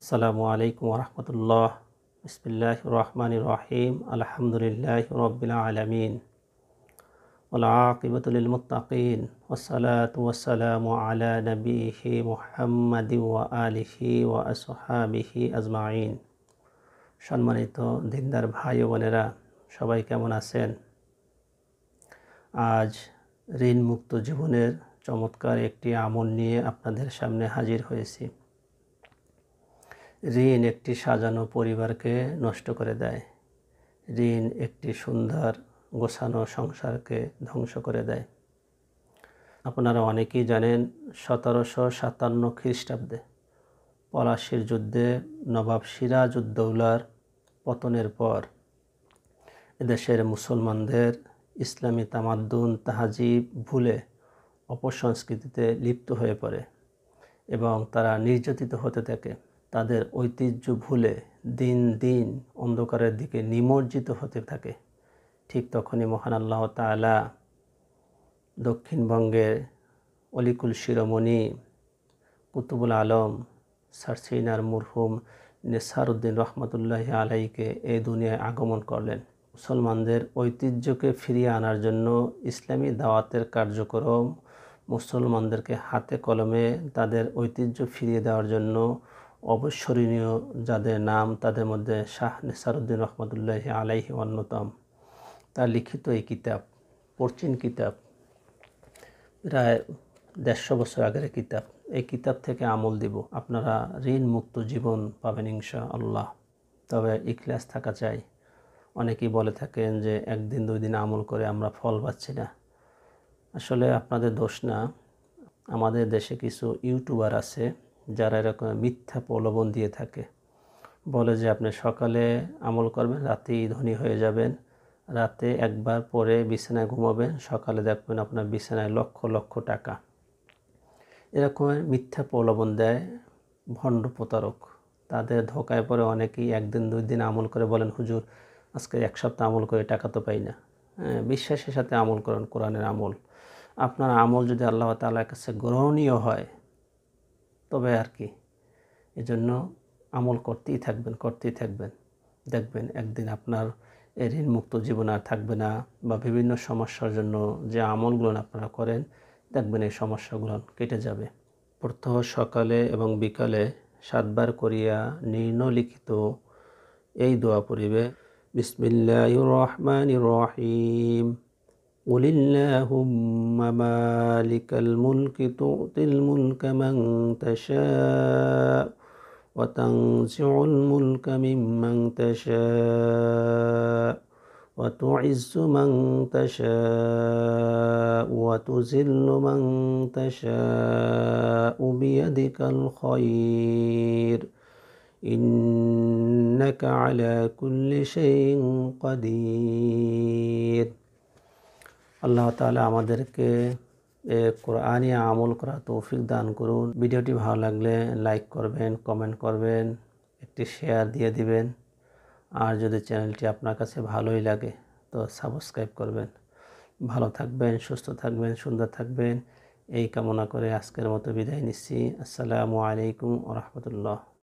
আসসালামু আলাইকুম ওরহমতুল্লাহ। বিসমিল্লাহির রহমানির রহিম। আলহামদুলিল্লাহি রাব্বিল আলামিন ওয়াল আকিবাতু লিল মুত্তাকিন ওয়াসসালাতু ওয়াসসালামু আলা নবিয়িহি মুহাম্মাদিন ওয়া আলিহি ওয়া আসহাবিহি আজমাইন। সম্মানিত দিনদার ভাই ও বোনেরা, সবাই কেমন আছেন? আজ ঋণমুক্ত জীবনের চমৎকার একটি আমল নিয়ে আপনাদের সামনে হাজির হয়েছি। ঋণ একটি সাজানো পরিবারকে নষ্ট করে দেয়। ঋণ একটি সুন্দর গোছানো সংসারকে ধ্বংস করে দেয়। আপনারা অনেকেই জানেন, 1757 খ্রিস্টাব্দে পলাশির যুদ্ধে নবাব সিরাজউদ্দৌলার পতনের পর এদেশের মুসলমানদের ইসলামী তামাদ্দুন তাহাজিব ভুলে অপসংস্কৃতিতে লিপ্ত হয়ে পড়ে এবং তারা নির্যাতিত হতে থাকে। তাদের ঐতিহ্য ভুলে দিন দিন অন্ধকারের দিকে নিমজ্জিত হতে থাকে। ঠিক তখনই মহান আল্লাহ তাআলা দক্ষিণবঙ্গের অলিকুল শিরোমণি কুতুবুল আলম সারসিনার মরহুম নেসারউদ্দিন রহমতুল্লাহি আলাইকে এই দুনিয়ায় আগমন করলেন। মুসলমানদের ঐতিহ্যকে ফিরিয়ে আনার জন্য ইসলামী দাওয়াতের কার্যক্রম, মুসলমানদেরকে হাতে কলমে তাদের ঐতিহ্য ফিরিয়ে দেওয়ার জন্য অবসরণীয় যাদের নাম, তাদের মধ্যে শাহ নেসারউদ্দিন রহমতুল্লাহি আলাইহি অন্যতম। তার লিখিত এই কিতাব, প্রাচীন কিতাব, প্রায় 150 বছর আগের কিতাব। এই কিতাব থেকে আমল দিব, আপনারা ঋণ মুক্ত জীবন পাবেন ইনশাআল্লাহ। তবে ইখলাস থাকা চাই। অনেকেই বলে থাকেন যে একদিন 2 দিন আমল করে আমরা ফল পাচ্ছি না। আসলে আপনাদের দোষ না। আমাদের দেশে কিছু ইউটিউবার আছে যারা এরকম মিথ্যা প্রলোভন দিয়ে থাকে। বলে যে আপনি সকালে আমল করবেন, রাতেই ধনী হয়ে যাবেন, রাতে একবার পরে বিছানায় ঘুমাবেন, সকালে দেখবেন আপনার বিছানায় লক্ষ লক্ষ টাকা। এরকমের মিথ্যা প্রলোভন দেয় ভণ্ড প্রতারক। তাদের ধোকায় পরে অনেকেই একদিন 2 দিন আমল করে বলেন, হুজুর আজকে 1 সপ্তাহ আমল করে টাকা তো পাই না। বিশ্বাসের সাথে আমল করেন, কোরআনের আমল। আপনার আমল যদি আল্লাহ তাআলার কাছে গ্রহণীয় হয় তবে আর কি। এজন্য আমল করতেই থাকবেন। দেখবেন একদিন আপনার এই ঋণমুক্ত জীবন আর থাকবে না, বা বিভিন্ন সমস্যার জন্য যে আমলগুলো আপনারা করেন দেখবেন এই সমস্যাগুলো কেটে যাবে। প্রত্যহ সকালে এবং বিকালে 7 বার করিয়া নিম্নলিখিত এই দোয়া পড়িবে। বিসমিল্লাহির রহমানির রহিম। কুলিল্লাহুম্মা মালিকাল মুলকি তুতিল মুলকা মান তাশা ওয়া তানজিউল মুলকা মিম্মান তাশা ওয়া তুইজ্জু মান তাশা ওয়া তুযিল্লু মান তাশা বিয়াদিকাল খায়র ইন্নাকা আলা কুল্লি শাইইন কাদির। আল্লাহ তাআলা আমাদেরকে কোরআনী আমল করা তৌফিক দান করুন। ভিডিওটি ভালো লাগলে লাইক করবেন, কমেন্ট করবেন, একটি শেয়ার দিয়ে দিবেন। আর যদি চ্যানেলটি আপনার কাছে ভালোই লাগে তো সাবস্ক্রাইব করবেন। ভালো থাকবেন, সুস্থ থাকবেন, সুন্দর থাকবেন, এই কামনা করে আজকের মতো বিদায় নিচ্ছি। আসসালামু আলাইকুম ওয়া রাহমাতুল্লাহ।